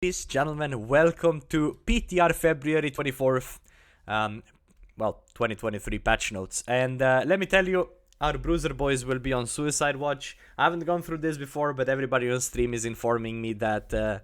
Ladies, gentlemen, welcome to PTR February 24th, well, 2023 patch notes. And let me tell you, our Bruiser boys will be on suicide watch. I haven't gone through this before, but everybody on stream is informing me that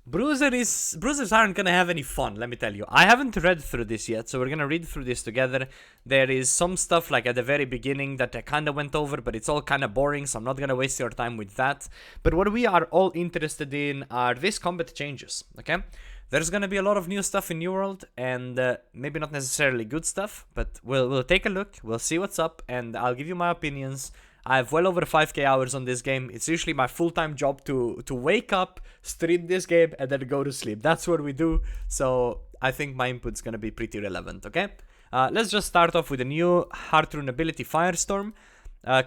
Bruisers aren't gonna have any fun, let me tell you. I haven't read through this yet, so we're gonna read through this together. There is some stuff like at the very beginning that I kinda went over, but it's all kinda boring, so I'm not gonna waste your time with that. But what we are all interested in are these combat changes, okay? There's gonna be a lot of new stuff in New World, and maybe not necessarily good stuff, but we'll take a look, we'll see what's up, and I'll give you my opinions. I have well over 5k hours on this game. It's usually my full-time job to wake up, stream this game, and then go to sleep. That's what we do, so I think my input's gonna be pretty relevant, okay? Let's just start off with a new Heartrune ability, Firestorm.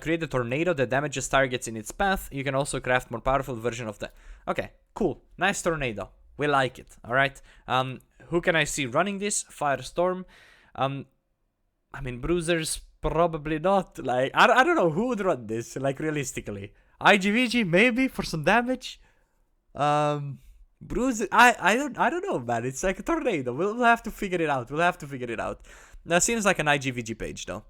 Create a tornado that damages targets in its path. You can also craft more powerful version of the... Okay, cool. Nice tornado. We like it, alright? Who can I see running this? Firestorm. I mean, Bruisers... Probably not. Like, I don't know who would run this, like, realistically. IGVG, maybe, for some damage? Bruiser, I don't know, man. It's like a tornado. We'll have to figure it out. That seems like an IGVG page, though.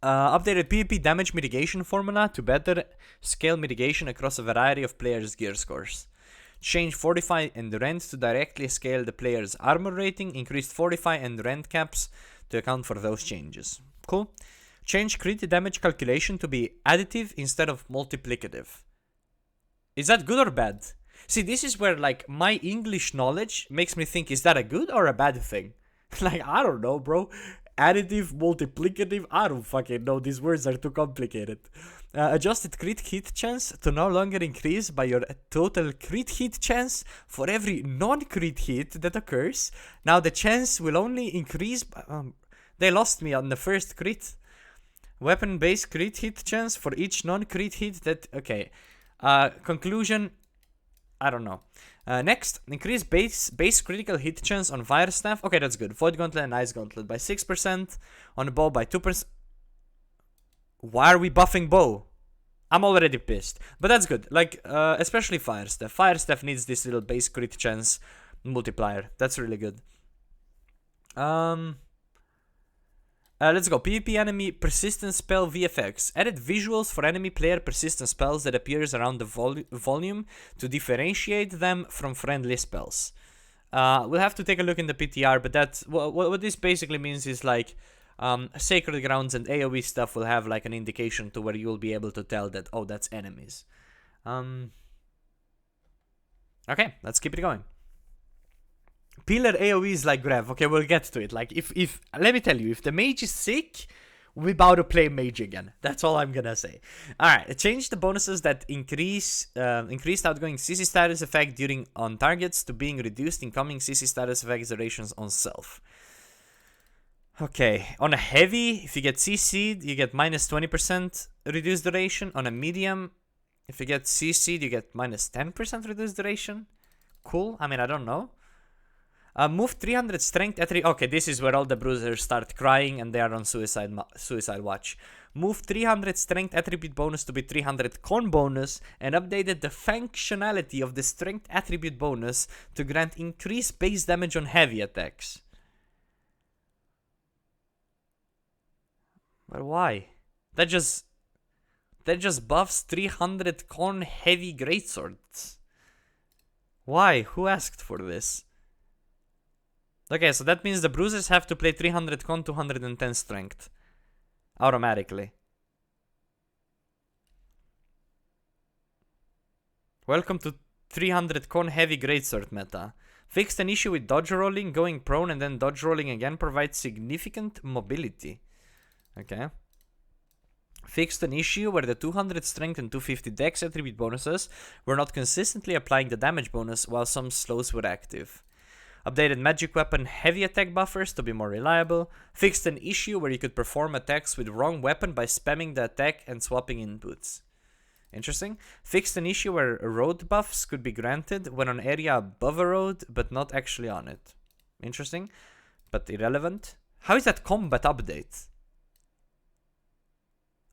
Updated PvP damage mitigation formula to better scale mitigation across a variety of players' gear scores. Change Fortify and Rend to directly scale the player's armor rating. Increased Fortify and Rend caps to account for those changes. Cool. Change crit damage calculation to be additive instead of multiplicative. Is that good or bad? See, this is where, like, my English knowledge makes me think, is that a good or a bad thing? Like, I don't know, bro. Additive, multiplicative, I don't fucking know. These words are too complicated. Adjusted crit hit chance to no longer increase by your total crit hit chance for every non-crit hit that occurs. Now the chance will only increase... they lost me on the first crit. Weapon-based crit hit chance for each non-crit hit that... Okay. Conclusion... I don't know. Next, increase base critical hit chance on Fire Staff. Okay, that's good. Void Gauntlet and Ice Gauntlet by 6%. On the bow by 2%. Why are we buffing bow? I'm already pissed. But that's good. Like, especially Fire Staff. Fire Staff needs this little base crit chance multiplier. That's really good. Let's go. PvP enemy persistent spell VFX. Added visuals for enemy player persistent spells that appears around the volume to differentiate them from friendly spells. We'll have to take a look in the PTR, but that's what this basically means is like Sacred Grounds and AoE stuff will have like an indication to where you'll be able to tell that, oh, that's enemies. Okay, let's keep it going. Pillar AoE is like Grev. Okay, we'll get to it. Like, if let me tell you, if the mage is sick, we're about to play mage again. That's all I'm gonna say. Alright, change the bonuses that increased outgoing CC status effect during on targets to being reduced incoming CC status effect durations on self. Okay, on a heavy, if you get CC'd, you get minus 20% reduced duration. On a medium, if you get CC'd, you get minus 10% reduced duration. Cool, I mean, I don't know. Move 300 strength attribute. Okay, this is where all the bruisers start crying and they are on suicide watch. Move 300 strength attribute bonus to be 300 con bonus and updated the functionality of the strength attribute bonus to grant increased base damage on heavy attacks. But why? That just buffs 300 con heavy greatswords. Why? Who asked for this? Okay, so that means the bruisers have to play 300 con, 210 strength. Automatically. Welcome to 300 con heavy greatsword meta. Fixed an issue with dodge rolling, going prone and then dodge rolling again provides significant mobility. Okay. Fixed an issue where the 200 strength and 250 dex attribute bonuses were not consistently applying the damage bonus while some slows were active. Updated magic weapon heavy attack buffers to be more reliable. Fixed an issue where you could perform attacks with wrong weapon by spamming the attack and swapping inputs. Interesting. Fixed an issue where road buffs could be granted when on area above a road but not actually on it. Interesting, but irrelevant. How is that combat update?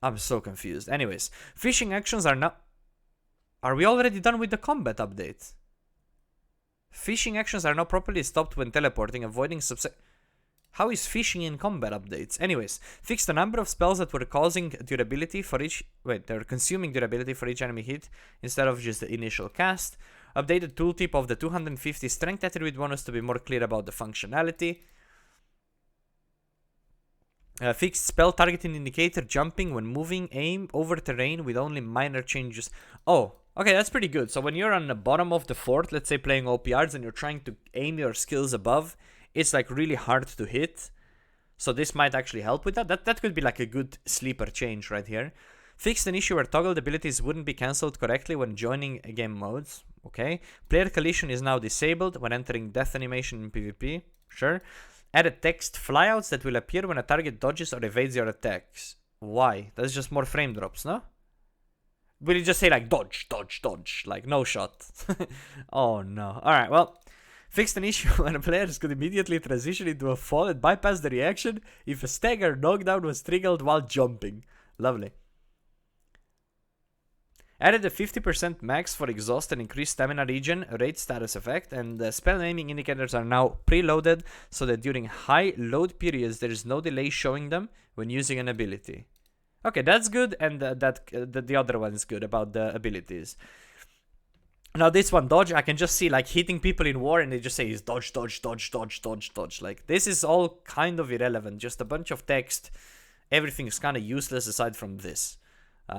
I'm so confused. Anyways, fishing actions are not... Are we already done with the combat update? Fishing actions are now properly stopped when teleporting, avoiding How is fishing in combat updates? Anyways, fix the number of spells that were causing durability for each... Wait, they're consuming durability for each enemy hit instead of just the initial cast. Updated tooltip of the 250 strength attribute bonus to be more clear about the functionality. Fixed spell targeting indicator jumping when moving aim over terrain with only minor changes. Oh, okay, that's pretty good. So when you're on the bottom of the fort, let's say playing OPRs, and you're trying to aim your skills above, it's like really hard to hit. So this might actually help with that. That could be like a good sleeper change right here. Fixed an issue where toggled abilities wouldn't be cancelled correctly when joining game modes. Okay. Player collision is now disabled when entering death animation in PvP. Sure. Added text flyouts that will appear when a target dodges or evades your attacks. Why? That's just more frame drops, no? Will you just say like dodge, dodge, dodge? Like no shot. Oh no. Alright, well. Fixed an issue when players could immediately transition into a fall and bypass the reaction if a stagger knockdown was triggered while jumping. Lovely. Added a 50% max for exhaust and increased stamina regen rate status effect, and the spell naming indicators are now preloaded so that during high load periods there is no delay showing them when using an ability. Okay, that's good, and the other one is good about the abilities. Now this one, dodge, I can just see like hitting people in war and they just say is dodge, dodge, dodge, dodge, dodge, dodge. Like this is all kind of irrelevant, just a bunch of text. Everything is kind of useless aside from this.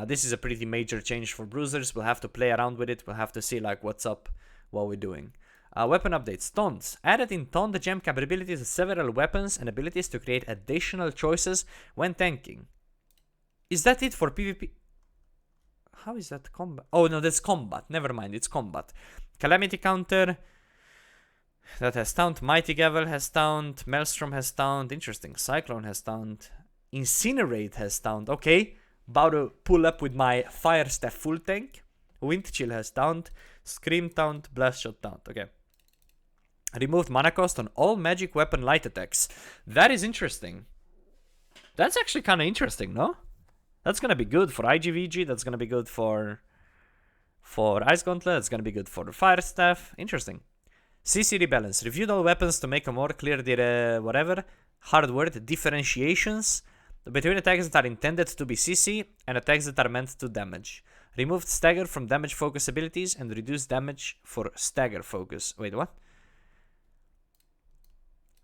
This is a pretty major change for Bruisers. We'll have to play around with it. We'll have to see like what's up, what we're doing. Weapon updates. Taunts. Added in Taunt the gem capabilities several weapons and abilities to create additional choices when tanking. Is that it for PvP? How is that combat? Oh no, that's combat. Never mind, it's combat. Calamity counter. That has taunt. Mighty Gavel has taunt. Maelstrom has taunt. Interesting. Cyclone has taunt. Incinerate has taunt. Okay. About to pull up with my Fire Staff full tank. Wind Chill has taunt. Scream taunt. Blast Shot taunt. Okay. Removed mana cost on all magic weapon light attacks. That is interesting. That's actually kind of interesting, no? That's gonna be good for IGVG. That's gonna be good for Ice Gauntlet. That's gonna be good for the Fire Staff. Interesting. CC rebalance. Reviewed all weapons to make a more clear whatever. Hard word. Differentiations between attacks that are intended to be CC and attacks that are meant to damage. Removed stagger from damage focus abilities and reduced damage for stagger focus. Wait, what?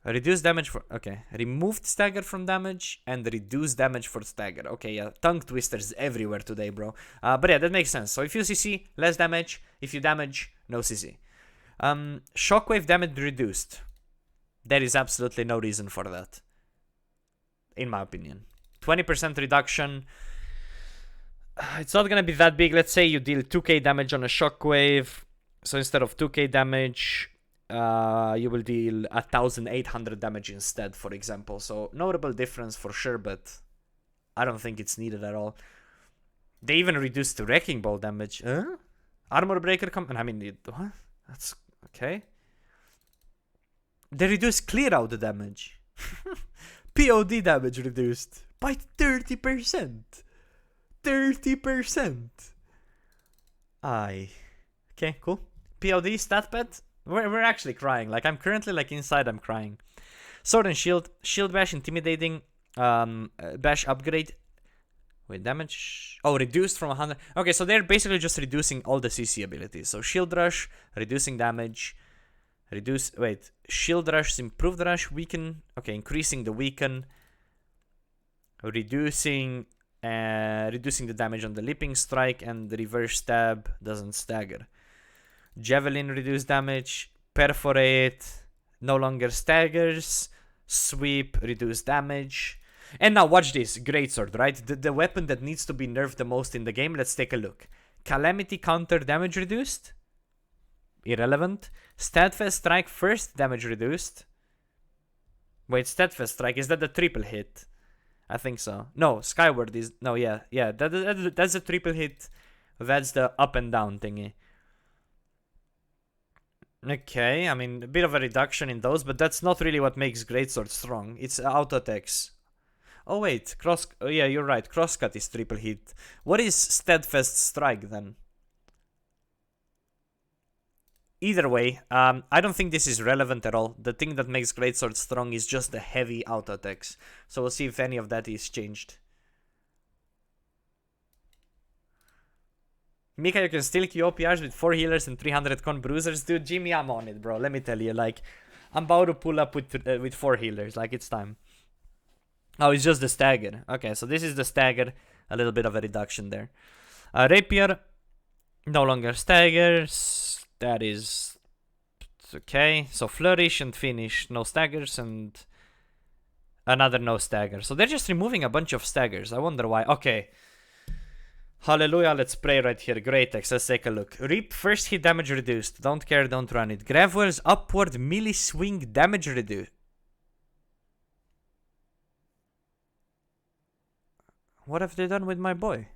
Reduce damage for... Okay. Removed stagger from damage and reduce damage for stagger. Okay, yeah. Tongue twisters everywhere today, bro. But yeah, that makes sense. So if you CC, less damage. If you damage, no CC. Shockwave damage reduced. There is absolutely no reason for that. In my opinion. 20% reduction. It's not gonna be that big. Let's say you deal 2k damage on a shockwave. So instead of 2k damage... you will deal 1,800 damage instead, for example. So notable difference for sure, but I don't think it's needed at all. They even reduced the Wrecking Ball damage. Armor Breaker I mean, what? That's okay. They reduced Clear Out damage. POD damage reduced by 30%. 30%. Aye. Okay, cool. POD stat pad. We're actually crying. Like, I'm currently, like, inside, I'm crying. Sword and Shield. Shield Bash, Intimidating. Bash Upgrade. Wait, damage. Oh, reduced from 100. Okay, so they're basically just reducing all the CC abilities. So, Shield Rush, reducing damage. Wait. Shield Rush, Improved Rush, Weaken. Okay, increasing the Weaken. Reducing the damage on the Leaping Strike. And the Reverse Stab doesn't stagger. Javelin reduced damage, Perforate, no longer staggers, Sweep, reduced damage. And now watch this, Greatsword, right? The weapon that needs to be nerfed the most in the game, let's take a look. Calamity counter damage reduced, irrelevant. Steadfast Strike first damage reduced. Wait, Steadfast Strike, is that the triple hit? I think so. No, Skyward is, no, yeah, that's a triple hit. That's the up and down thingy. Okay, I mean, a bit of a reduction in those, but that's not really what makes Greatsword strong. It's auto attacks. Oh wait, yeah, you're right. Crosscut is triple hit. What is Steadfast Strike then? Either way, I don't think this is relevant at all. The thing that makes Greatsword strong is just the heavy auto attacks. So we'll see if any of that is changed. Mika, you can still queue OPRs with 4 healers and 300 con bruisers. Dude, Jimmy, I'm on it, bro. Let me tell you, like, I'm about to pull up with 4 healers. Like, it's time. Oh, it's just the stagger. Okay, so this is the stagger. A little bit of a reduction there. Rapier, no longer staggers. That is okay. So flourish and finish, no staggers, and another no stagger. So they're just removing a bunch of staggers. I wonder why. Okay. Hallelujah, let's pray right here. Great X, let's take a look. Reap, first hit damage reduced. Don't care, don't run it. Gravel's upward melee swing damage reduced. What have they done with my boy?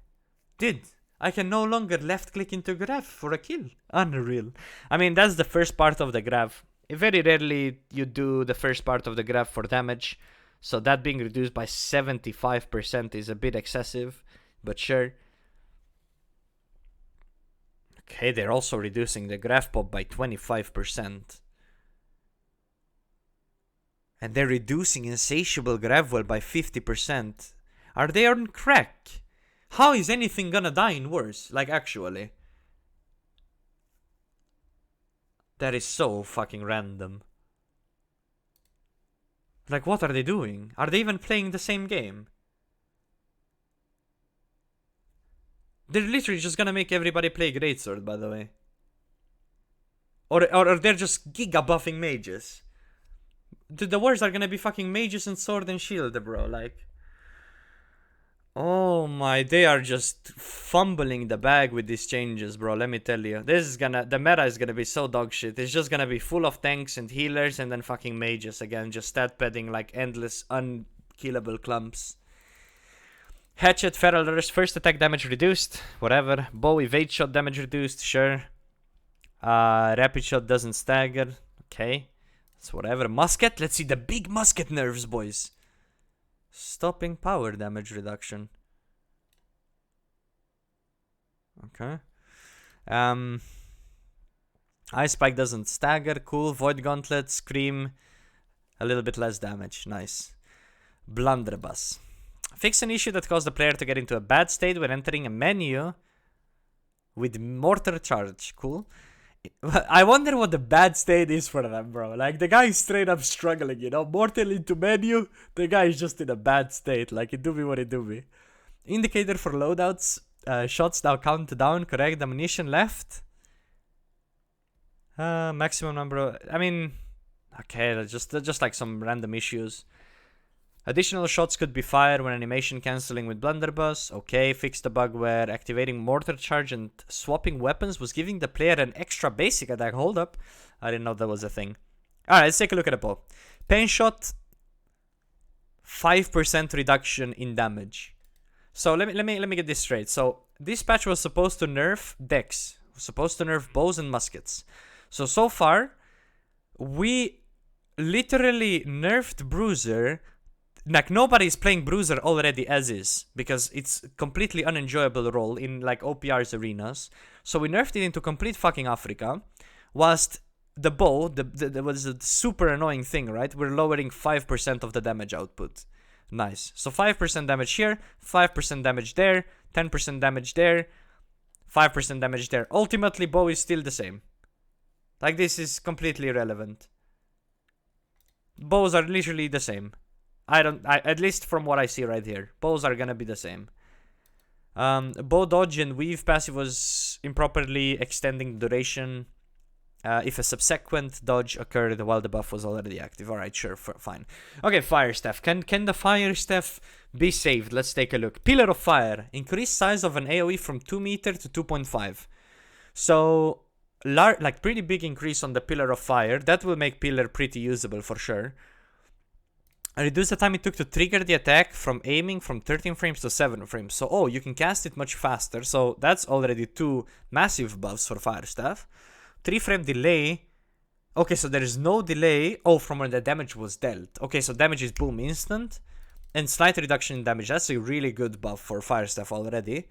I can no longer left click into graph for a kill. Unreal. I mean, that's the first part of the graph. Very rarely you do the first part of the graph for damage. So that being reduced by 75% is a bit excessive. But sure. Okay, they're also reducing the graph pop by 25%. And they're reducing insatiable gravel by 50%. Are they on crack? How is anything gonna die in worse? Like, actually. That is so fucking random. Like, what are they doing? Are they even playing the same game? They're literally just gonna make everybody play Greatsword, by the way. Or they're just giga buffing mages. The worst are gonna be fucking mages and sword and shield, bro. Like, oh my, they are just fumbling the bag with these changes, bro. Let me tell you. The meta is gonna be so dog shit. It's just gonna be full of tanks and healers and then fucking mages again. Just stat padding like endless, unkillable clumps. Hatchet, Feral Rush, first attack damage reduced. Whatever. Bow, evade shot damage reduced. Sure. Rapid shot doesn't stagger. Okay. That's whatever. Musket. Let's see the big musket nerfs, boys. Stopping power damage reduction. Okay. Ice Spike doesn't stagger. Cool. Void Gauntlet. Scream. A little bit less damage. Nice. Blunderbuss. Fix an issue that caused the player to get into a bad state when entering a menu with mortar charge. Cool. I wonder what the bad state is for them, bro. Like, the guy is straight up struggling, you know? Mortal into menu, the guy is just in a bad state. Like, it do be what it do be. Indicator for loadouts. Shots now count down, correct? Ammunition left. Maximum number of... I mean... Okay, that's just like some random issues. Additional shots could be fired when animation cancelling with blunderbuss. Okay, fix the bug where activating mortar charge and swapping weapons was giving the player an extra basic attack. Hold up, I didn't know that was a thing. Alright, let's take a look at the bow. Pain shot, 5% reduction in damage. So let me get this straight. So this patch was supposed to nerf dex, was supposed to nerf bows and muskets. So far, we literally nerfed Bruiser. Like, nobody's playing Bruiser already as is, because it's a completely unenjoyable role in, like, OPR's arenas. So we nerfed it into complete fucking Africa, whilst the bow, that was a super annoying thing, right? We're lowering 5% of the damage output. Nice. So 5% damage here, 5% damage there, 10% damage there, 5% damage there. Ultimately, bow is still the same. Like, this is completely irrelevant. Bows are literally the same. At least from what I see right here, bows are gonna be the same. Bow dodge and weave passive was improperly extending duration if a subsequent dodge occurred while the buff was already active. Alright, sure, fine. Okay, fire staff. Can the fire staff be saved? Let's take a look. Pillar of fire. Increase size of an AoE from 2 meter to 2.5. So, like, pretty big increase on the pillar of fire. That will make pillar pretty usable for sure. Reduce the time it took to trigger the attack from aiming from 13 frames to 7 frames. So, oh, you can cast it much faster. So, that's already 2 massive buffs for Fire Staff. 3 frame delay. Okay, so there is no delay. Oh, from when the damage was dealt. Okay, so damage is boom, instant. And slight reduction in damage. That's a really good buff for Fire Staff already.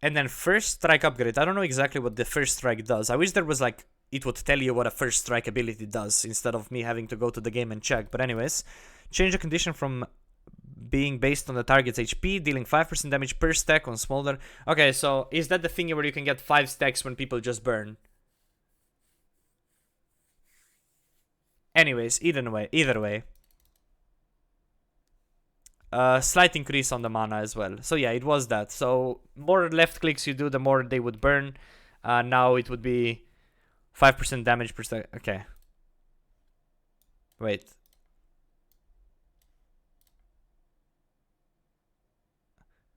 And then first strike upgrade. I don't know exactly what the first strike does. I wish there was like, it would tell you what a first strike ability does instead of me having to go to the game and check. But anyways, change the condition from being based on the target's HP, dealing 5% damage per stack on smolder. Okay, so is that the thing where you can get 5 stacks when people just burn? Anyways, either way. Slight increase on the mana as well. So yeah, it was that. So more left clicks you do, the more they would burn. Now it would be 5% damage per stack. Okay. Wait.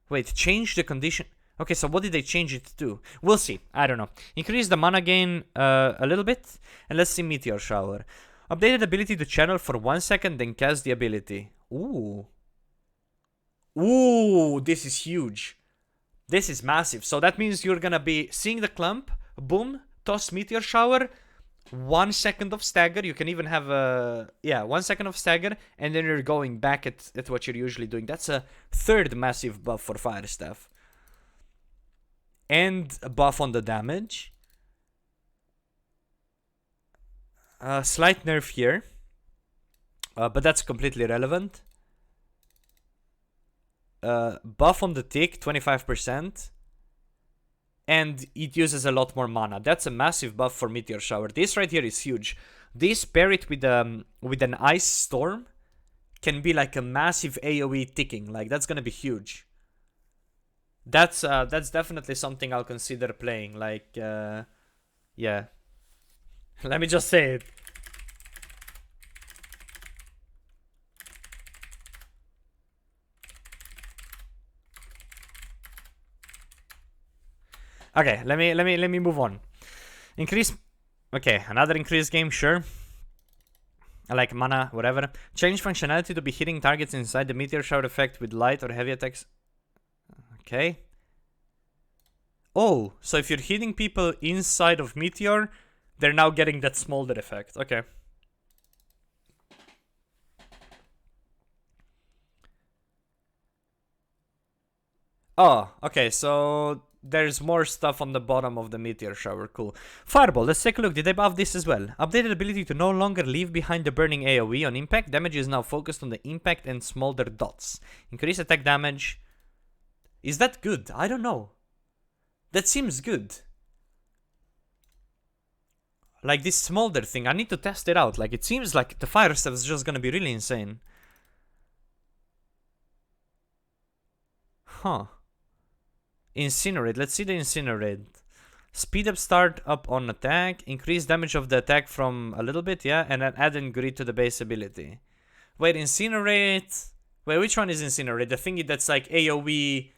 Wait, change the condition. Okay, so what did they change it to? We'll see. I don't know. Increase the mana gain a little bit. And let's see Meteor Shower. Updated ability to channel for 1 second, then cast the ability. Ooh. Ooh, this is huge. This is massive. So that means you're gonna be seeing the clump. Boom. Toss Meteor Shower. 1 second of stagger. You can even have a... Yeah, 1 second of stagger. And then you're going back at what you're usually doing. That's a third massive buff for Fire Staff. And a buff on the damage. Slight nerf here. But that's completely irrelevant. Buff on the tick, 25. And it uses a lot more mana. That's a massive buff for Meteor Shower. This right here is huge. This pair it with an Ice Storm can be like a massive AoE ticking. Like that's gonna be huge. That's definitely something I'll consider playing. Like yeah. Let me just say it. Okay, let me move on. Increase. Okay, another increased game, sure. I like mana, whatever. Change functionality to be hitting targets inside the Meteor Shower effect with light or heavy attacks. Okay. Oh, so if you're hitting people inside of Meteor, they're now getting that smolder effect. Okay. Oh, okay, so there's more stuff on the bottom of the Meteor Shower. Cool. Fireball, let's take a look. Did they buff this as well? Updated ability to no longer leave behind the burning AoE on impact. Damage is now focused on the impact and smolder dots. Increase attack damage. Is that good? I don't know. That seems good. Like this smolder thing, I need to test it out. Like it seems like the fire stuff is just gonna be really insane. Huh. Incinerate. Let's see the Incinerate. Speed up start up on attack. Increase damage of the attack from a little bit, yeah. And then add and grid to the base ability. Wait, Incinerate. Wait, which one is Incinerate? The thingy that's like AoE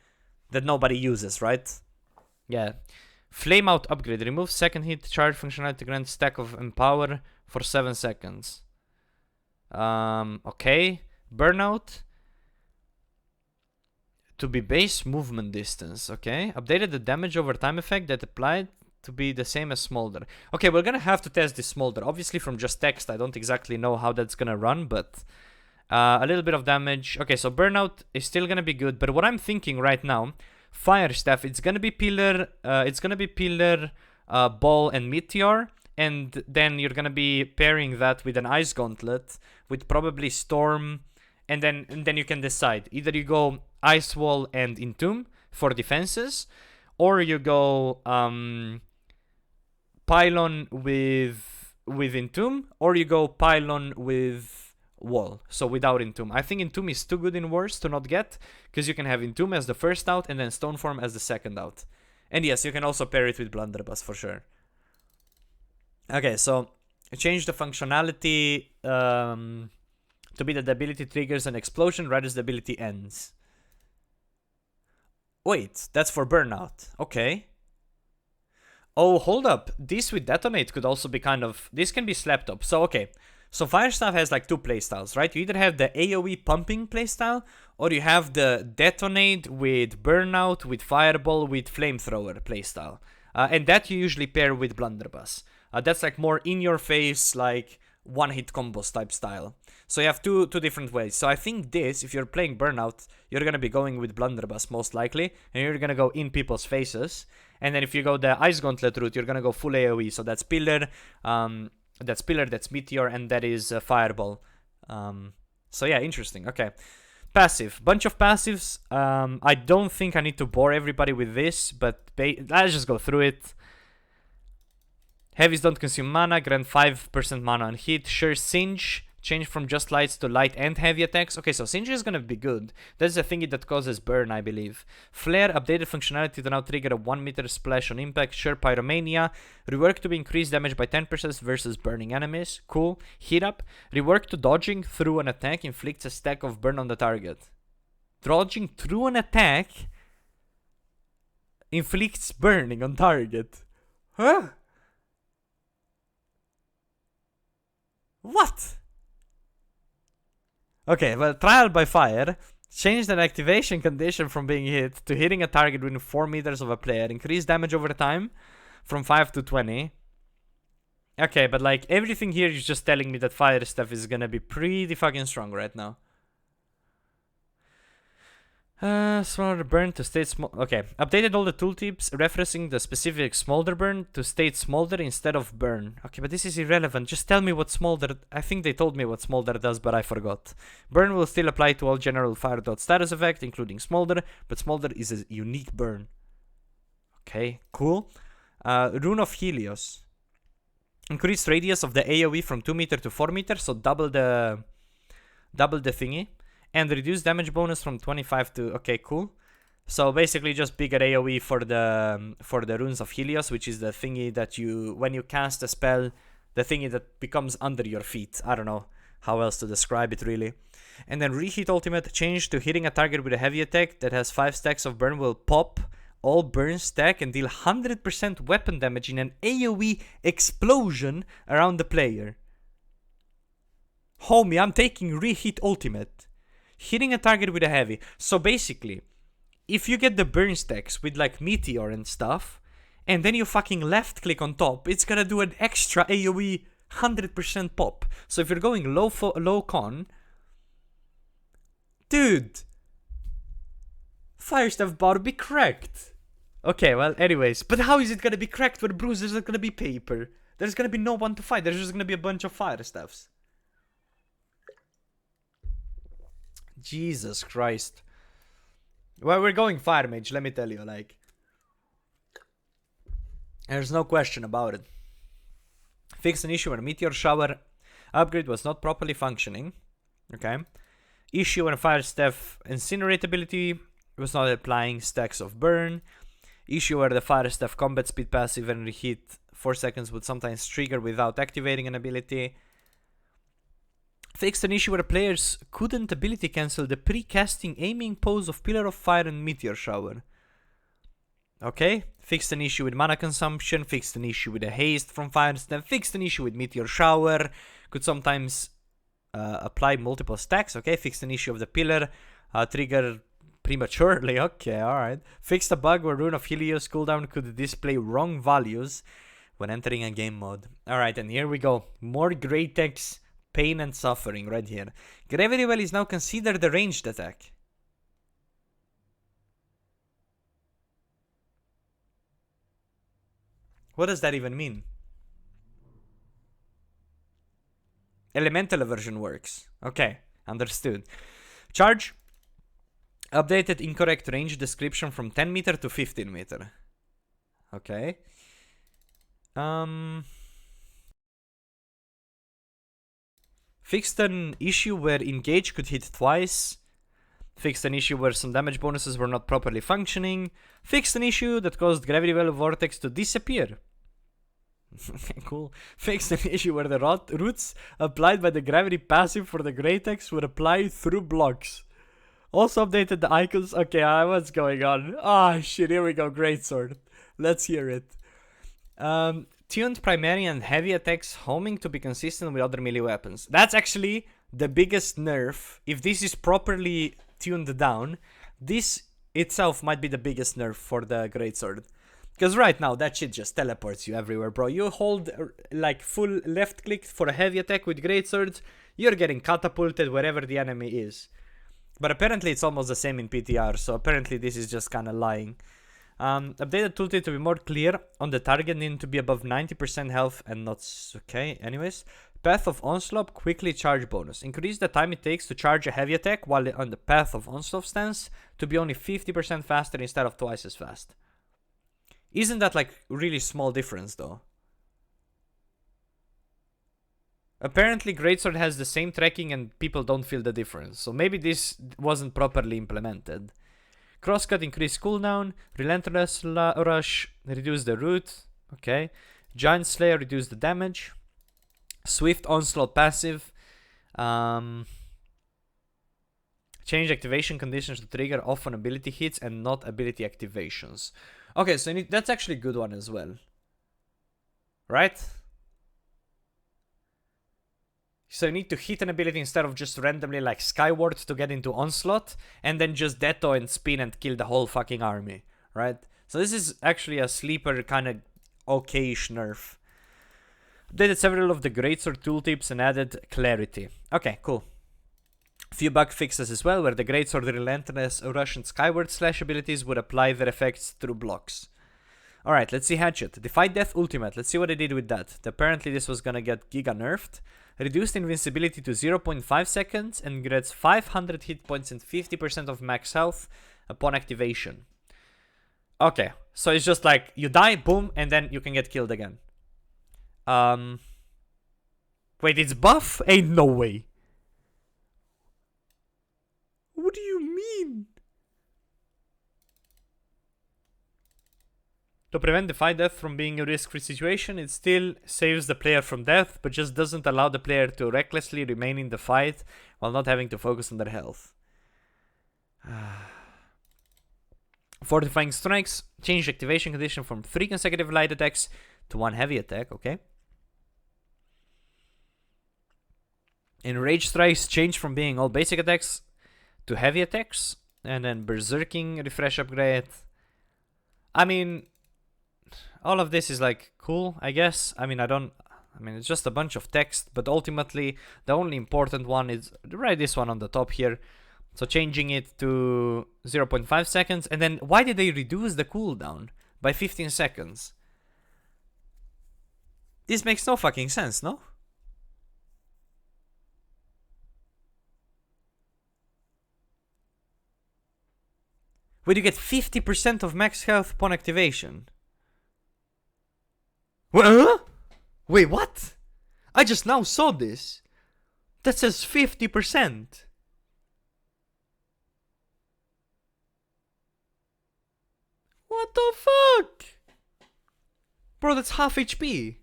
that nobody uses, right? Yeah. Flame out upgrade. Remove second hit charge functionality to grant stack of empower for 7 seconds. Okay. Burnout. To be base movement distance, okay. Updated the damage over time effect that applied to be the same as smolder. Okay, we're gonna have to test this smolder. Obviously from just text, I don't exactly know how that's gonna run, but a little bit of damage. Okay, so burnout is still gonna be good, but what I'm thinking right now, fire staff, it's gonna be pillar, ball and meteor, and then you're gonna be pairing that with an ice gauntlet with probably storm. And then you can decide. Either you go Ice Wall and Entomb for defenses, or you go Pylon with Entomb, or you go Pylon with Wall, so without Entomb. I think Entomb is too good in Wars to not get, because you can have Entomb as the first out and then Stoneform as the second out. And yes, you can also pair it with Blunderbuss for sure. Okay, so change the functionality to be that the ability triggers an explosion right as the ability ends. Wait, that's for burnout. Okay. Oh, hold up. This with detonate could also be kind of... This can be slapped up. So, okay. So Fire Staff has like two playstyles, right? You either have the AoE pumping playstyle, or you have the detonate with burnout, with fireball, with flamethrower playstyle. And that you usually pair with blunderbuss. That's like more in your face, like one-hit combos type style. So you have two different ways. So I think this, if you're playing Burnout, you're gonna be going with Blunderbuss most likely, and you're gonna go in people's faces. And then if you go the Ice Gauntlet route, you're gonna go full AoE. So that's Pillar, that's Meteor, and that is Fireball. So yeah, interesting. Okay. Passive. Bunch of passives. I don't think I need to bore everybody with this, but let's just go through it. Heavies don't consume mana, grant 5% mana on hit. Sure Singe, change from just lights to light and heavy attacks. Okay, so Singe is gonna be good. That's the thingy that causes burn, I believe. Flare, updated functionality to now trigger a 1 meter splash on impact. Sure Pyromania, rework to increase damage by 10% versus burning enemies. Cool. Heat up, rework to dodging through an attack inflicts a stack of burn on the target. Dodging through an attack inflicts burning on target. Huh? What? Okay, well, Trial by Fire. Change the activation condition from being hit to hitting a target within 4 meters of a player. Increase damage over time from 5 to 20. Okay, but like everything here is just telling me that fire stuff is gonna be pretty fucking strong right now. Smolder burn to state small. Okay, updated all the tooltips referencing the specific smolder burn to state smolder instead of burn. Okay, but this is irrelevant. Just tell me what smolder. I think they told me what smolder does, but I forgot. Burn will still apply to all general fire dot status effect, including smolder, but smolder is a unique burn. Okay, cool. Rune of Helios. Increased radius of the AoE from 2 meter to 4 meter, so double the thingy. And reduce damage bonus from 25 to... Okay, cool. So basically just bigger AoE for the Runes of Helios, which is the thingy that you... When you cast a spell, the thingy that becomes under your feet. I don't know how else to describe it, really. And then Reheat Ultimate, change to hitting a target with a heavy attack that has 5 stacks of burn will pop all burn stack and deal 100% weapon damage in an AoE explosion around the player. Homie, I'm taking Reheat Ultimate. Hitting a target with a heavy. So basically, if you get the burn stacks with like Meteor and stuff, and then you fucking left click on top, it's gonna do an extra AoE 100% pop. So if you're going low con, dude, fire stuff bar be cracked. Okay, well, anyways, but how is it gonna be cracked when Bruisers are gonna be paper? There's gonna be no one to fight. There's just gonna be a bunch of fire stuffs. Jesus Christ. Well, we're going Fire Mage, let me tell you, like. There's no question about it. Fix an issue when Meteor Shower upgrade was not properly functioning. Okay. Issue when Fire Staff Incinerate ability was not applying stacks of burn. Issue where the Fire Staff combat speed passive and reheat 4 seconds would sometimes trigger without activating an ability. Fixed an issue where players couldn't ability cancel the pre-casting aiming pose of Pillar of Fire and Meteor Shower. Okay. Fixed an issue with mana consumption. Fixed an issue with a haste from Fire Staff. Fixed an issue with Meteor Shower. Could sometimes apply multiple stacks. Okay. Fixed an issue of the Pillar. Trigger prematurely. Okay, alright. Fixed a bug where Rune of Helios cooldown could display wrong values when entering a game mode. Alright, and here we go. More Greatex pain and suffering right here. Gravity Well is now considered a ranged attack. What does that even mean? Elemental version works. Okay, understood. Charge. Updated incorrect range description from 10 meter to 15 meter. Okay. Fixed an issue where engage could hit twice. Fixed an issue where some damage bonuses were not properly functioning. Fixed an issue that caused Gravity Well Vortex to disappear. Cool. Fixed an issue where the roots applied by the gravity passive for the Greatex would apply through blocks. Also updated the icons. Okay, what's going on? Ah, shit, here we go. Greatsword. Let's hear it. Tuned primary and heavy attacks homing to be consistent with other melee weapons. That's actually the biggest nerf. If this is properly tuned down, this itself might be the biggest nerf for the Greatsword. Because right now, that shit just teleports you everywhere, bro. You hold, like, full left click for a heavy attack with Greatsword, you're getting catapulted wherever the enemy is. But apparently it's almost the same in PTR, so apparently this is just kind of lying. Updated tooltip to be more clear on the target, needing to be above 90% health and not... Okay, anyways. Path of Onslaught, quickly charge bonus. Increase the time it takes to charge a heavy attack while on the Path of Onslaught stance to be only 50% faster instead of twice as fast. Isn't that like really small difference though? Apparently Greatsword has the same tracking and people don't feel the difference, so maybe this wasn't properly implemented. Crosscut, increase cooldown. Relentless Rush, reduce the root. Okay. Giant Slayer, reduce the damage. Swift Onslaught passive. Change activation conditions to trigger off on ability hits and not ability activations. Okay, so that's actually a good one as well. Right? So you need to hit an ability instead of just randomly like Skyward to get into Onslaught, and then just Detto and spin and kill the whole fucking army, right? So this is actually a sleeper kind of okay-ish nerf. Updated several of the Greatsword tooltips and added clarity. Okay, cool. Few bug fixes as well, where the Greatsword Relentless Rush and Skyward Slash abilities would apply their effects through blocks. Alright, let's see Hatchet. Defy Death Ultimate, let's see what they did with that. Apparently this was gonna get giga nerfed. Reduced invincibility to 0.5 seconds and grants 500 hit points and 50% of max health upon activation. Okay, so it's just like you die, boom, and then you can get killed again. Wait, it's buff? Ain't no way. What do you mean? To prevent Defy Death from being a risk-free situation, it still saves the player from death, but just doesn't allow the player to recklessly remain in the fight while not having to focus on their health. Fortifying Strikes, change activation condition from 3 consecutive light attacks to 1 heavy attack, okay. Enraged Strikes, change from being all basic attacks to heavy attacks, and then Berserking, refresh upgrade. I mean, all of this is like cool, I guess. I mean, it's just a bunch of text, but ultimately the only important one is right this one on the top here. So changing it to 0.5 seconds, and then why did they reduce the cooldown by 15 seconds? This makes no fucking sense, no? Where you get 50% of max health upon activation. Wait, what? I just now saw this. That says 50%. What the fuck? Bro, that's half HP.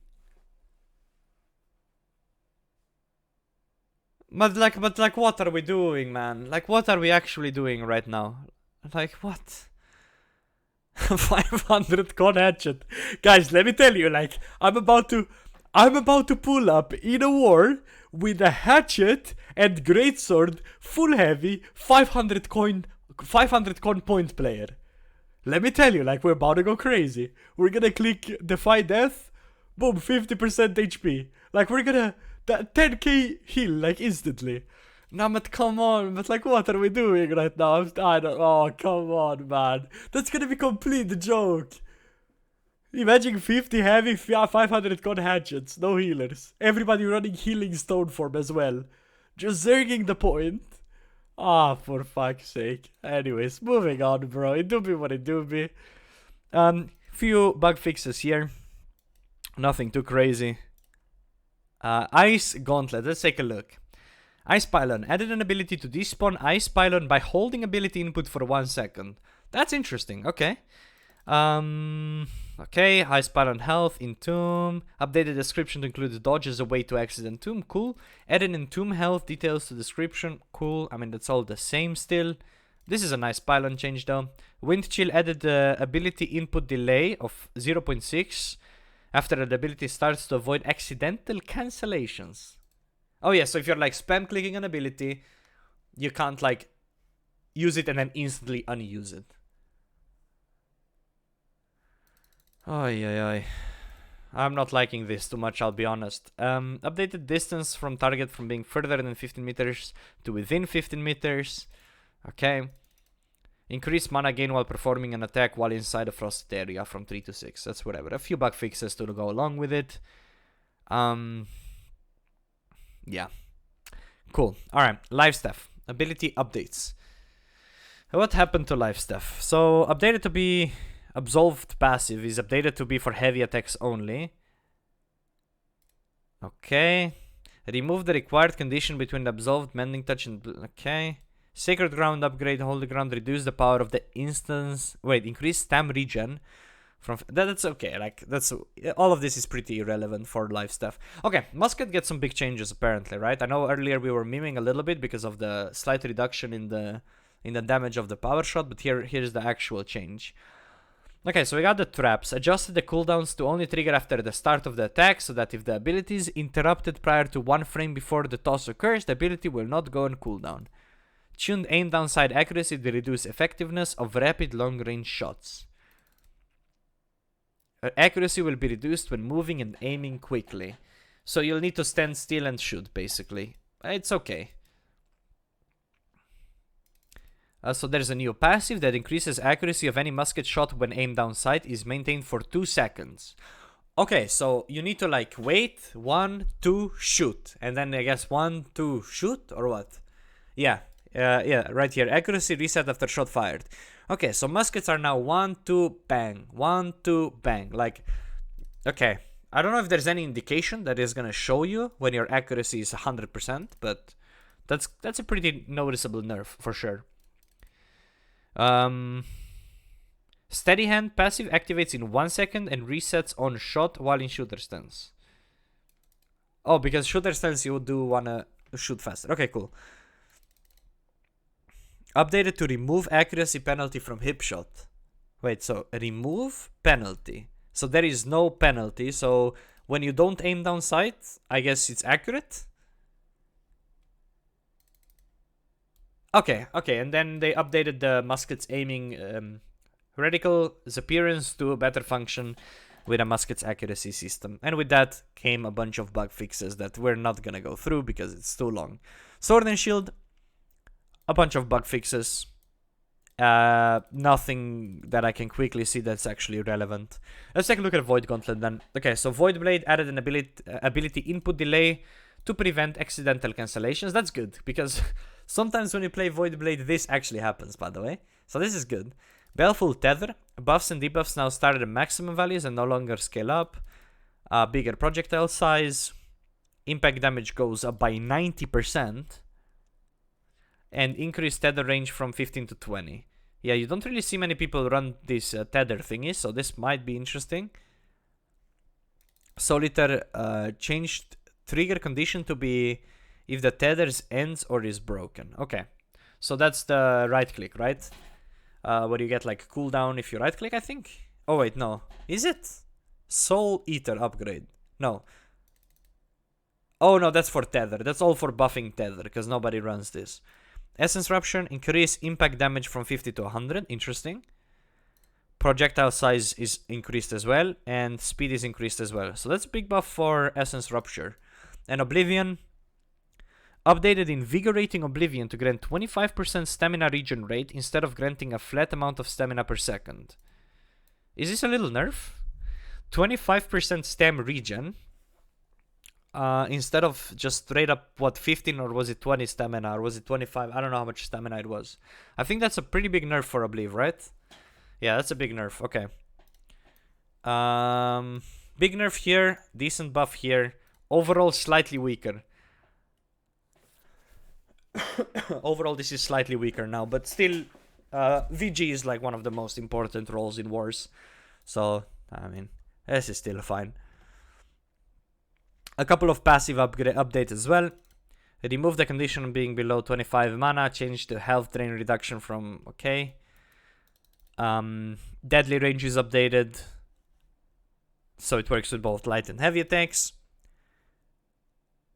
But like, what are we doing, man? Like, what are we actually doing right now? Like, what? 500 con Hatchet. Guys, let me tell you, like, I'm about to pull up in a war with a Hatchet and Greatsword, full heavy, 500 con point player. Let me tell you, like, we're about to go crazy. We're gonna click Defy Death, boom, 50% HP. Like, we're gonna, that 10k heal, like, instantly. No, but come on, but like, what are we doing right now? Oh, come on, man. That's gonna be complete joke. Imagine 50 heavy, 500 con Hatchets, no healers. Everybody running healing stone form as well. Just zerging the point. Ah, for fuck's sake. Anyways, moving on, bro. It do be what it do be. Few bug fixes here. Nothing too crazy. Ice Gauntlet, let's take a look. Ice Pylon added an ability to despawn Ice Pylon by holding ability input for 1 second. That's interesting, okay. Okay, Ice Pylon health, Entomb. Updated description to include dodge as a way to access Entomb, cool. Added Entomb health details to description, cool. I mean, that's all the same still. This is a nice Pylon change though. Wind Chill added the ability input delay of 0.6 after the ability starts to avoid accidental cancellations. Oh yeah, so if you're like spam clicking an ability, you can't like use it and then instantly unuse it. Ay, ay, ay. I'm not liking this too much, I'll be honest. Updated distance from target from being further than 15 meters to within 15 meters. Okay. Increase mana gain while performing an attack while inside a frosted area from 3 to 6. That's whatever. A few bug fixes to go along with it. Yeah. Cool. Alright, live stuff. Ability updates. What happened to live stuff? So, updated to be absolved passive is updated to be for heavy attacks only. Okay. Remove the required condition between the absolved, mending touch, and... Okay. Sacred Ground upgrade, Holy Ground, reduce the power of the instance... Wait, increase stam regen. That's okay, like, all of this is pretty irrelevant for live stuff. Okay, Musket gets some big changes apparently, right? I know earlier we were memeing a little bit because of the slight reduction in the damage of the power shot, but here's the actual change. Okay, so we got the traps. Adjusted the cooldowns to only trigger after the start of the attack, so that if the ability is interrupted prior to 1 frame before the toss occurs, the ability will not go on cooldown. Tuned aim downside accuracy to reduce effectiveness of rapid long-range shots. Accuracy will be reduced when moving and aiming quickly. So you'll need to stand still and shoot, basically. It's okay. So there's a new passive that increases accuracy of any musket shot when aimed down sight is maintained for 2 seconds. Okay, so you need to like wait, 1, 2, shoot. And then I guess 1, 2, shoot or what? Yeah, right here. Accuracy reset after shot fired. Okay, so muskets are now 1, 2, bang. 1, 2, bang. Like, okay. I don't know if there's any indication that is gonna show you when your accuracy is 100%, but that's a pretty noticeable nerf for sure. Steady hand passive activates in 1 second and resets on shot while in shooter stance. Oh, because shooter stance you do wanna shoot faster. Okay, cool. Updated to remove accuracy penalty from hip shot. Wait, so remove penalty. So there is no penalty. So when you don't aim down sight, I guess it's accurate. Okay, and then they updated the musket's aiming reticle's appearance to better function with a musket's accuracy system. And with that came a bunch of bug fixes that we're not gonna go through because it's too long. Sword and Shield, a bunch of bug fixes. Nothing that I can quickly see that's actually relevant. Let's take a look at Void Gauntlet then. Okay, so Void Blade added an ability input delay to prevent accidental cancellations. That's good, because sometimes when you play Void Blade, this actually happens, by the way. So this is good. Baleful Tether. Buffs and debuffs now start at maximum values and no longer scale up. Bigger projectile size. Impact damage goes up by 90%. And increased tether range from 15 to 20. Yeah, you don't really see many people run this tether thingy, so this might be interesting. Solitaire changed trigger condition to be if the tether ends or is broken. Okay, so that's the right click, right? Where you get like cooldown if you right click, I think. Oh wait, no. Is it? Soul Eater upgrade. No. Oh no, that's for tether. That's all for buffing tether, because nobody runs this. Essence Rupture, increase impact damage from 50 to 100. Interesting. Projectile size is increased as well, and speed is increased as well. So that's a big buff for Essence Rupture. And Oblivion, updated Invigorating Oblivion to grant 25% stamina regen rate instead of granting a flat amount of stamina per second. Is this a little nerf? 25% stam regen. Instead of just straight up, what, 15 or was it 20 stamina, or was it 25? I don't know how much stamina it was. I think that's a pretty big nerf for Obliv, right? Yeah, that's a big nerf. Okay. Big nerf here, decent buff here. Overall, slightly weaker. Overall, this is slightly weaker now, but still, VG is like one of the most important roles in wars. So, I mean, this is still fine. A couple of passive updates as well. Remove the condition of being below 25 mana. Change the health drain reduction from okay. Deadly range is updated, so it works with both light and heavy attacks.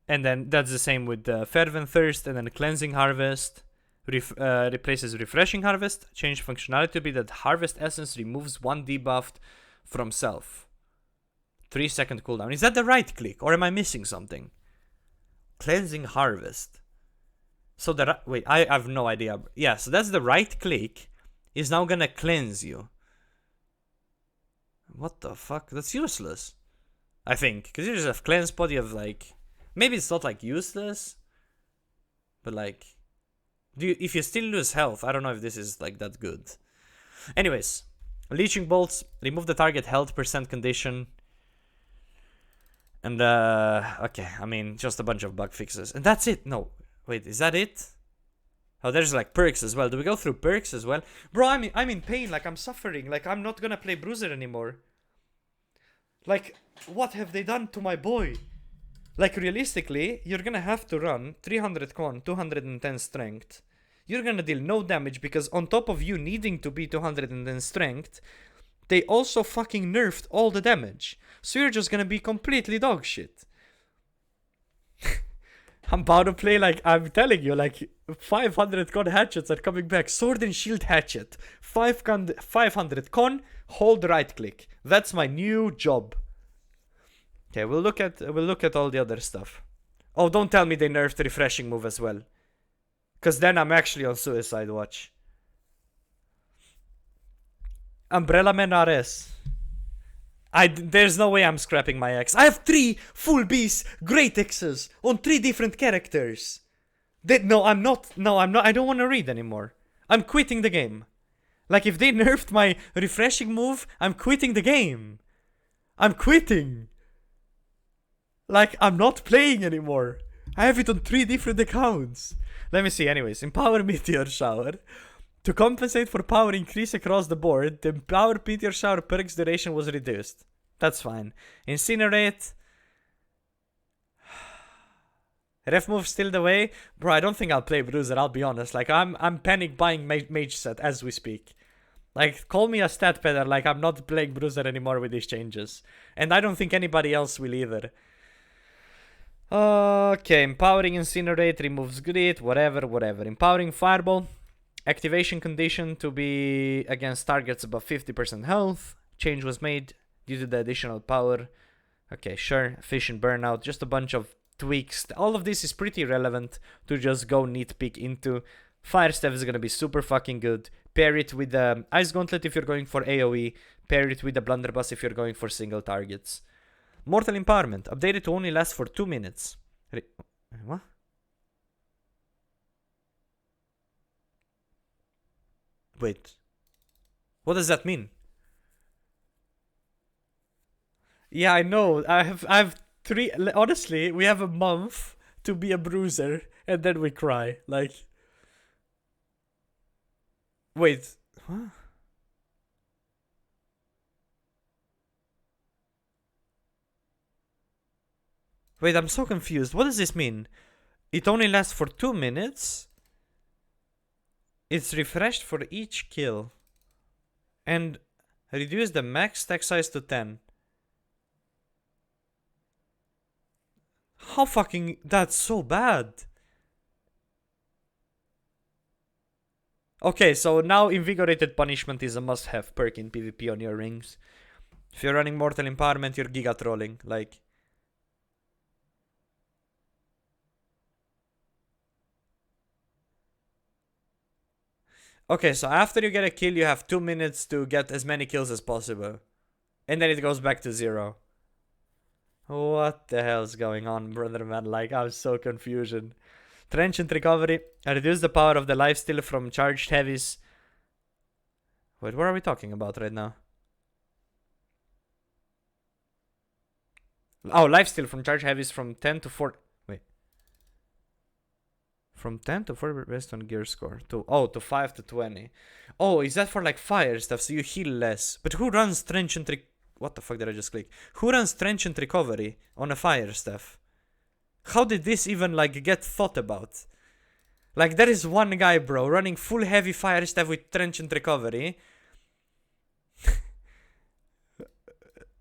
And then that's the same with the Fervent Thirst, and then Cleansing Harvest. Replaces Refreshing Harvest. Change functionality to be that Harvest Essence removes one debuff from self. 3-second cooldown. Is that the right click or am I missing something? Cleansing harvest. So wait, I have no idea. Yeah, so that's the right click is now gonna cleanse you. What the fuck? That's useless. I think. Because you just have cleanse pod, you have like... Maybe it's not like useless. But like... if you still lose health, I don't know if this is like that good. Anyways. Leeching bolts. Remove the target health percent condition. And okay, I mean, just a bunch of bug fixes. And that's it. No. Wait, is that it? Oh, there's like perks as well. Do we go through perks as well? Bro, I'm in pain. Like, I'm suffering. Like, I'm not gonna play Bruiser anymore. Like, what have they done to my boy? Like, realistically, you're gonna have to run 300 con, 210 strength. You're gonna deal no damage because on top of you needing to be 210 strength, they also fucking nerfed all the damage. So you're just gonna be completely dog shit. I'm about to play, like, I'm telling you, like, 500 con hatchets are coming back. Sword and shield hatchet. 500 con, hold right click. That's my new job. Okay, we'll look at all the other stuff. Oh, don't tell me they nerfed the refreshing move as well. Cause then I'm actually on suicide watch. Umbrella Man RS. There's no way I'm scrapping my X. I have 3 full beasts, great X's on 3 different characters. No, I'm not. I don't want to read anymore. I'm quitting the game. Like, if they nerfed my refreshing move, I'm quitting the game. I'm quitting. Like, I'm not playing anymore. I have it on 3 different accounts. Let me see. Anyways, Empower Meteor Shower. To compensate for power increase across the board, the Power Meteor Shower perk's duration was reduced. That's fine. Incinerate. Ref move still the way? Bro, I don't think I'll play Bruiser, I'll be honest. Like, I'm panic buying mage set as we speak. Like, call me a stat pedder, like, I'm not playing Bruiser anymore with these changes. And I don't think anybody else will either. Okay, Empowering Incinerate removes Grit, whatever. Empowering Fireball. Activation condition to be against targets above 50% health. Change was made due to the additional power. Okay, sure. Efficient burnout. Just a bunch of tweaks. All of this is pretty relevant to just go nitpick into. Fire Staff is going to be super fucking good. Pair it with the Ice Gauntlet if you're going for AoE. Pair it with the Blunderbuss if you're going for single targets. Mortal Empowerment. Updated to only last for 2 minutes. What? Wait. What does that mean? Yeah, I know. I have 3... Honestly, we have a month to be a Bruiser, and then we cry. Like... Wait. What? Wait, I'm so confused. What does this mean? It only lasts for 2 minutes? It's refreshed for each kill. And reduce the max stack size to 10. How fucking... That's so bad. Okay, so now Invigorated Punishment is a must-have perk in PvP on your rings. If you're running Mortal Empowerment, you're giga trolling. Like... Okay, so after you get a kill, you have 2 minutes to get as many kills as possible. And then it goes back to 0. What the hell's going on, brother man? Like, I'm so confusion. Transient Recovery. Reduce the power of the lifesteal from charged heavies. Wait, what are we talking about right now? Oh, lifesteal from charged heavies from 10 to 4... Wait. From 10 to 4 based on gear score. To 5 to 20. Oh, is that for like fire stuff? So you heal less. But who runs Transient What the fuck did I just click? Who runs Transient Recovery on a fire staff? How did this even like get thought about? Like, there is one guy, bro, running full heavy fire staff with Transient Recovery.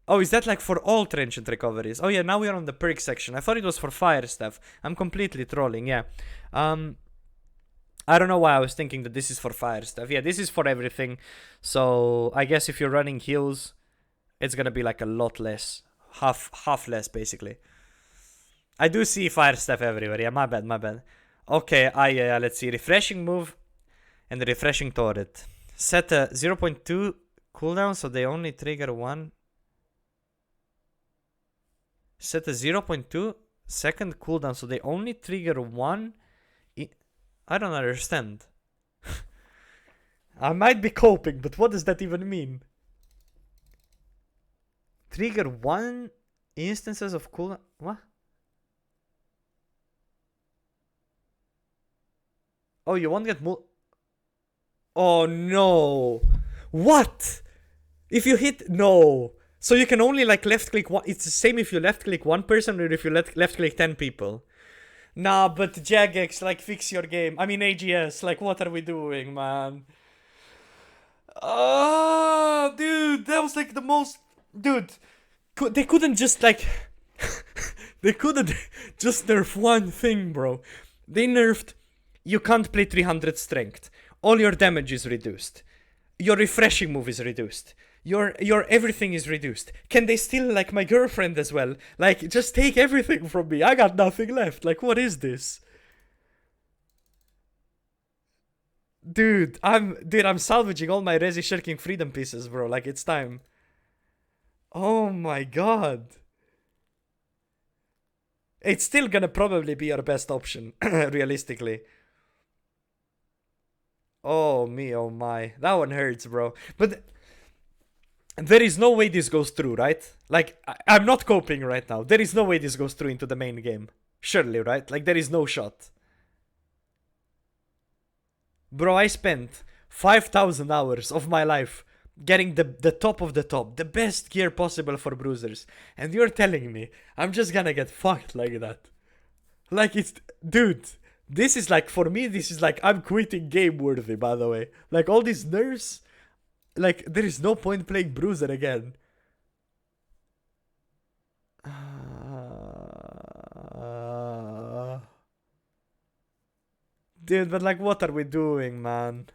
Oh, is that like for all Transient Recoveries? Oh yeah, now we are on the perk section. I thought it was for fire stuff. I'm completely trolling, yeah. I don't know why I was thinking that this is for fire stuff. Yeah, this is for everything. So, I guess if you're running heals, it's gonna be like a lot less. Half less, basically. I do see fire stuff everywhere. Yeah, my bad. Okay, let's see. Refreshing move and the refreshing turret. Set a 0.2 cooldown so they only trigger one. Set a 0.2 second cooldown so they only trigger one. I don't understand. I might be coping, but what does that even mean? Trigger one instances of cooldown. What? Oh, you won't get Oh no! What? If you hit no, so you can only like left click one. It's the same if you left click one person or if you left click 10 people. Nah, but Jagex, like, fix your game. I mean AGS, like, what are we doing, man? Dude, that was like the most. Dude, they couldn't just like. They couldn't just nerf one thing, bro. They nerfed. You can't play 300 strength. All your damage is reduced. Your refreshing move is reduced. Your everything is reduced. Can they steal like my girlfriend as well? Like, just take everything from me. I got nothing left. Like, what is this? Dude, I'm salvaging all my Resi Shirking Freedom pieces, bro. Like, it's time. Oh my god. It's still gonna probably be our best option, realistically. Oh me, oh my. That one hurts, bro. But there is no way this goes through, right? Like, I'm not coping right now. There is no way this goes through into the main game. Surely, right? Like, there is no shot. Bro, I spent 5,000 hours of my life getting the top of the top. The best gear possible for Bruisers. And you're telling me I'm just gonna get fucked like that. Like, it's... Dude... This is like, for me, this is like, I'm quitting game worthy, by the way. Like, all these nerfs, like, there is no point playing Bruiser again. Dude, but like, what are we doing, man?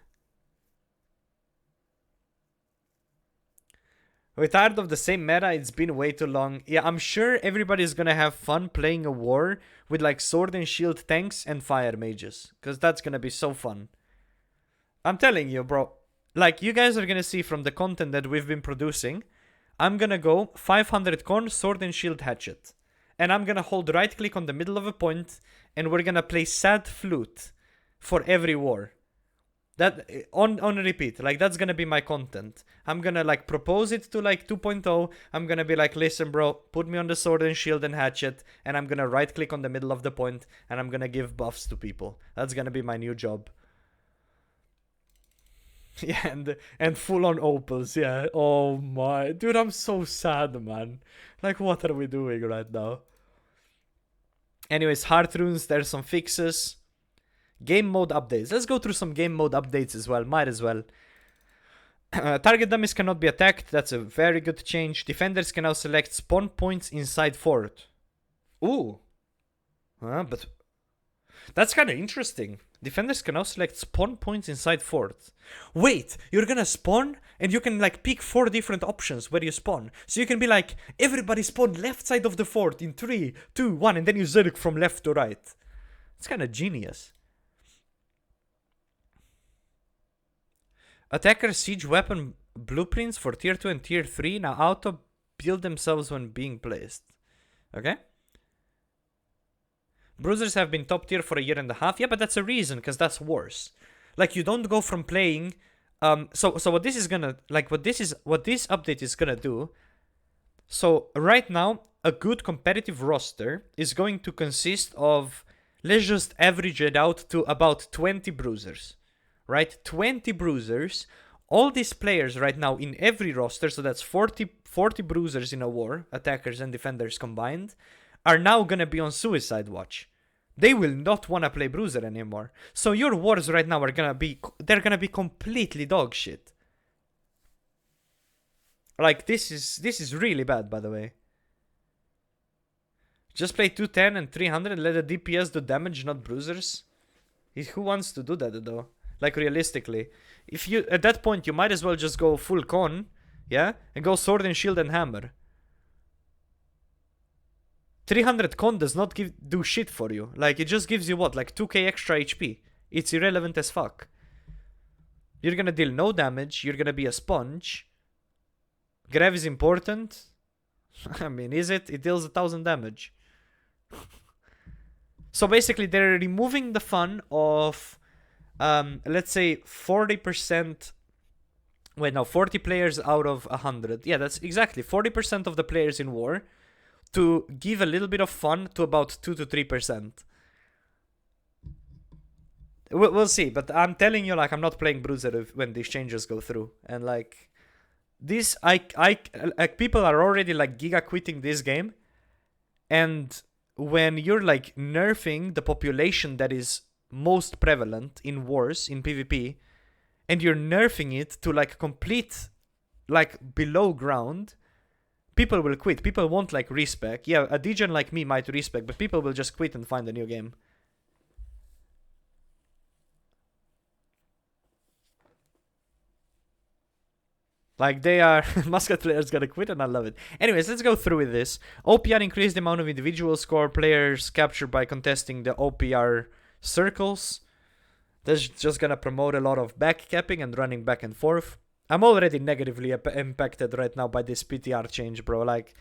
We're tired of the same meta, it's been way too long. Yeah, I'm sure everybody's gonna have fun playing a war with like sword and shield tanks and fire mages. Because that's gonna be so fun. I'm telling you, bro. Like, you guys are gonna see from the content that we've been producing, I'm gonna go 500 corn, sword and shield hatchet. And I'm gonna hold right click on the middle of a point, and we're gonna play sad flute for every war. That on repeat, like, that's gonna be my content. I'm gonna like propose it to like 2.0. I'm gonna be like, listen, bro, put me on the sword and shield and hatchet, and I'm gonna right click on the middle of the point, and I'm gonna give buffs to people. That's gonna be my new job. Yeah, and full on opals, yeah. Oh my, dude, I'm so sad, man. Like, what are we doing right now? Anyways, heart runes, there's some fixes. Game mode updates. Let's go through some game mode updates as well. Might as well. Target dummies cannot be attacked. That's a very good change. Defenders can now select spawn points inside fort. Ooh. But that's kind of interesting. Defenders can now select spawn points inside fort. Wait, you're gonna spawn and you can like pick 4 different options where you spawn. So you can be like, everybody spawn left side of the fort in 3, 2, 1, and then you zerk from left to right. It's kind of genius. Attacker siege weapon blueprints for tier 2 and tier 3 now auto build themselves when being placed. Okay. Bruisers have been top tier for a year and a half. Yeah, but that's a reason, because that's worse. Like, you don't go from playing... So what this is gonna... Like, what this update is gonna do... So, right now, a good competitive roster is going to consist of... Let's just average it out to about 20 Bruisers. Right? 20 Bruisers. All these players right now in every roster, so that's 40 Bruisers in a war, attackers and defenders combined, are now gonna be on suicide watch. They will not wanna play Bruiser anymore. So your wars right now are gonna be, they're gonna be completely dog shit. Like, this is really bad, by the way. Just play 210 and 300 and let the DPS do damage, not Bruisers. Who wants to do that though? Like, realistically, if you at that point you might as well just go full con Yeah? And go sword and shield and hammer. 300 con does not do shit for you. Like, it just gives you what? Like 2k extra HP. It's irrelevant as fuck. You're gonna deal no damage. You're gonna be a sponge. Grav is important. I mean, is it? It deals 1000 damage. So basically, they're removing the fun of, let's say, 40%. Wait, no, 40 players out of 100. Yeah, that's exactly 40% of the players in war to give a little bit of fun to about 2 to 3%. We'll see, but I'm telling you, like, I'm not playing Bruiser when these changes go through. And, like, this, like, people are already, like, giga quitting this game. And when you're, like, nerfing the population that is most prevalent in wars, in PvP, and you're nerfing it to, like, complete, like, below ground, people will quit. People won't, like, respec. Yeah, a degen like me might respec, but people will just quit and find a new game. Like, they are... Musket players gotta quit, and I love it. Anyways, let's go through with this. OPR increased the amount of individual score players captured by contesting the OPR circles. That's just gonna promote a lot of backcapping and running back and forth. I'm already negatively impacted right now by this PTR change, bro. Like,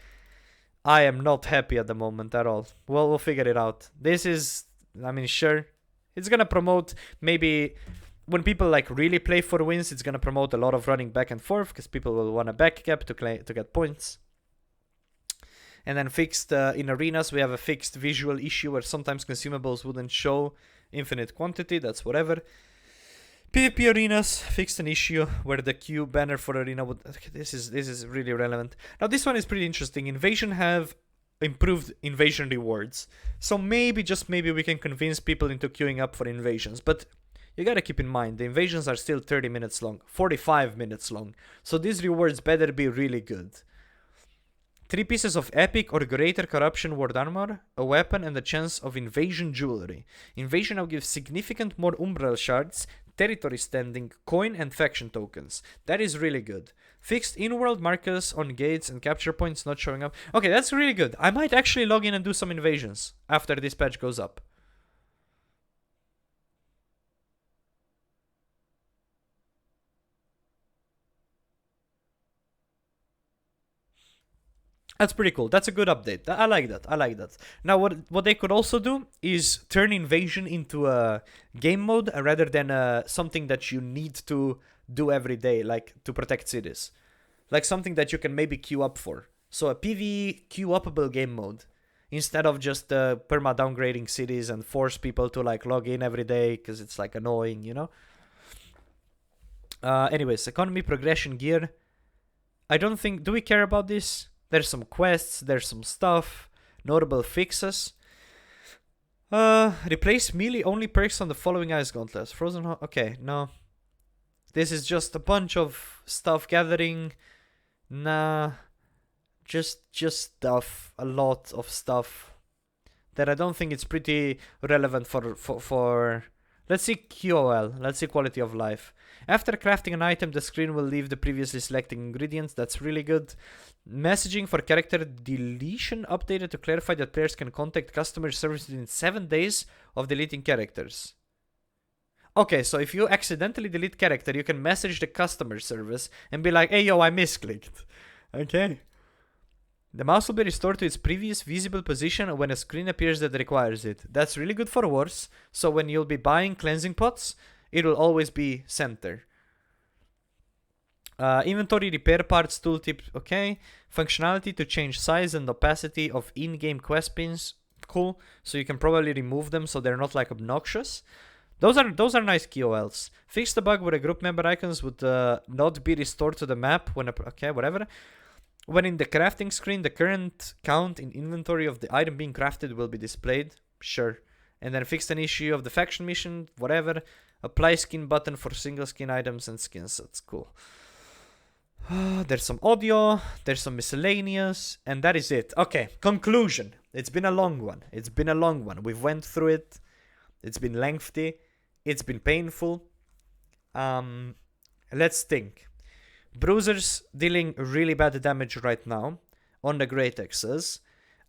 I am not happy at the moment at all. Well, we'll figure it out. This is... I mean, sure. It's gonna promote maybe... When people, like, really play for wins, it's gonna promote a lot of running back and forth because people will want a backcap to get points. And then fixed in arenas, we have a fixed visual issue where sometimes consumables wouldn't show infinite quantity. That's whatever. PvP arenas fixed an issue where the Q banner for arena would... Okay, this is really relevant. Now this one is pretty interesting. Invasion have improved invasion rewards, so maybe, just maybe, we can convince people into queuing up for invasions. But you gotta keep in mind, the invasions are still 30 minutes long, 45 minutes long, so these rewards better be really good. 3 pieces of epic or greater corruption ward armor, a weapon, and a chance of invasion jewelry. Invasion now gives significant more umbral shards, territory standing, coin, and faction tokens. That is really good. Fixed in-world markers on gates and capture points not showing up. Okay, that's really good. I might actually log in and do some invasions after this patch goes up. That's pretty cool. That's a good update. I like that. I like that. Now, what they could also do is turn invasion into a game mode rather than something that you need to do every day, like to protect cities. Like something that you can maybe queue up for. So a PvE queue-upable game mode. Instead of just perma downgrading cities and force people to, like, log in every day because it's, like, annoying, you know? Anyways, economy progression gear. I don't think... Do we care about this? There's some quests, there's some stuff, notable fixes. Replace melee only perks on the following ice gauntlets. Frozen okay, no. This is just a bunch of stuff gathering. Nah. Just stuff. A lot of stuff. That I don't think it's pretty relevant for let's see QOL. Let's see quality of life. After crafting an item, the screen will leave the previously selected ingredients. That's really good. Messaging for character deletion updated to clarify that players can contact customer service within 7 days of deleting characters. Okay, so if you accidentally delete character, you can message the customer service and be like, hey yo, I misclicked. Okay. The mouse will be restored to its previous visible position when a screen appears that requires it. That's really good for wars, so when you'll be buying cleansing pots, it will always be center. Inventory repair parts tooltip, okay. Functionality to change size and opacity of in-game quest pins, cool. So you can probably remove them so they're not, like, obnoxious. Those are nice QOLs. Fix the bug where a group member icons would not be restored to the map when okay, whatever. When in the crafting screen, the current count in inventory of the item being crafted will be displayed. Sure. And then fixed an issue of the faction mission, whatever. Apply skin button for single skin items and skin sets. Cool. There's some audio, there's some miscellaneous, and that is it. Okay, conclusion. It's been a long one. We've went through it. It's been lengthy. It's been painful. Let's think. Bruisers dealing really bad damage right now on the Great X's.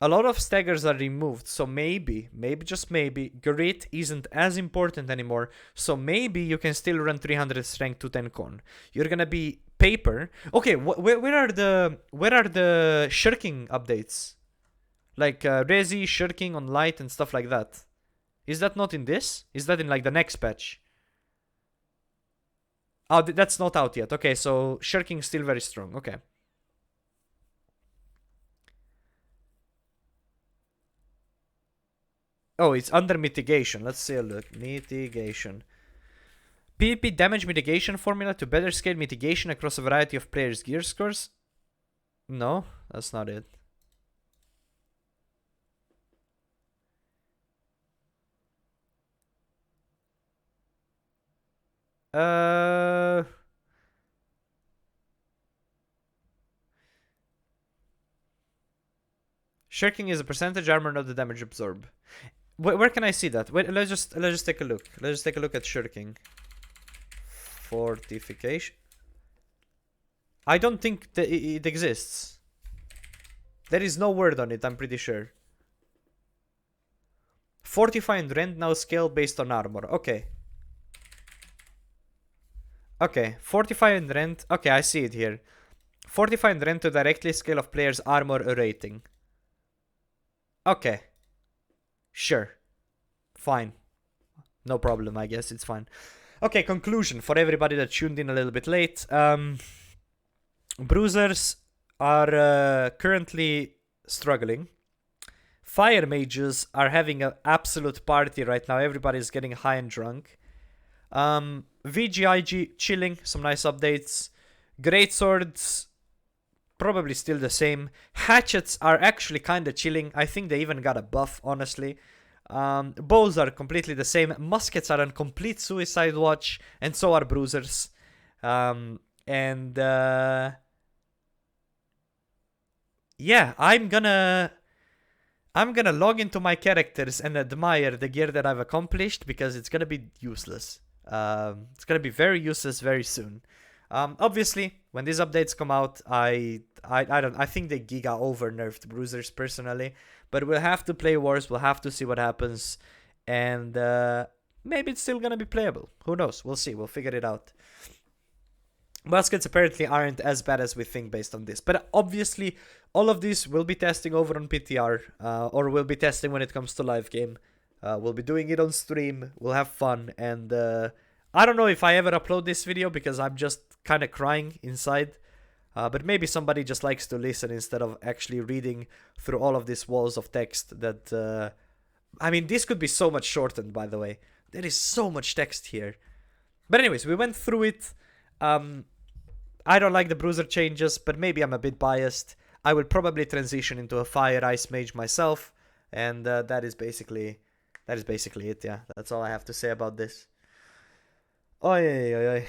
A lot of staggers are removed, so maybe, just maybe, Grit isn't as important anymore, so maybe you can still run 300 strength to 10 con. You're gonna be paper. Okay, where are the shirking updates? Like resi, shirking on light and stuff like that. Is that not in this? Is that in like the next patch? Oh, that's not out yet. Okay, so shirking still very strong. Okay. Oh, it's under mitigation. Let's see a look. Mitigation. PvP damage mitigation formula to better scale mitigation across a variety of players' gear scores? No, that's not it. Shirking is a percentage armor, not the damage absorbed. Where can I see that? Wait, let's just take a look. Let's just take a look at shirking. Fortification. I don't think it exists. There is no word on it, I'm pretty sure. Fortify and rend now scale based on armor. Okay. Okay, Fortify and rend. Okay, I see it here. Fortify and rend to directly scale of player's armor rating. Okay. Sure. Fine. No problem, I guess. It's fine. Okay, conclusion for everybody that tuned in a little bit late. Bruisers are currently struggling. Fire mages are having an absolute party right now. Everybody's getting high and drunk. VGIG chilling. Some nice updates. Greatswords probably still the same. Hatchets are actually kind of chilling. I think they even got a buff, honestly. Bows are completely the same. Muskets are on complete suicide watch, and so are Bruisers. Yeah, I'm gonna log into my characters and admire the gear that I've accomplished, because it's gonna be useless. It's gonna be very useless very soon. Obviously, when these updates come out, I think they giga over nerfed Bruisers personally, but we'll have to play wars. We'll have to see what happens, and maybe it's still gonna be playable. Who knows? We'll see. We'll figure it out. Muskets apparently aren't as bad as we think based on this, but obviously all of this we'll be testing over on PTR, or we'll be testing when it comes to live game. We'll be doing it on stream. We'll have fun, and I don't know if I ever upload this video because I'm just kind of crying inside. But maybe somebody just likes to listen instead of actually reading through all of these walls of text that... I mean, this could be so much shortened, by the way. There is so much text here. But anyways, we went through it. I don't like the Bruiser changes, but maybe I'm a bit biased. I will probably transition into a Fire Ice Mage myself. And that is basically it, yeah. That's all I have to say about this. Oi, oi, oi.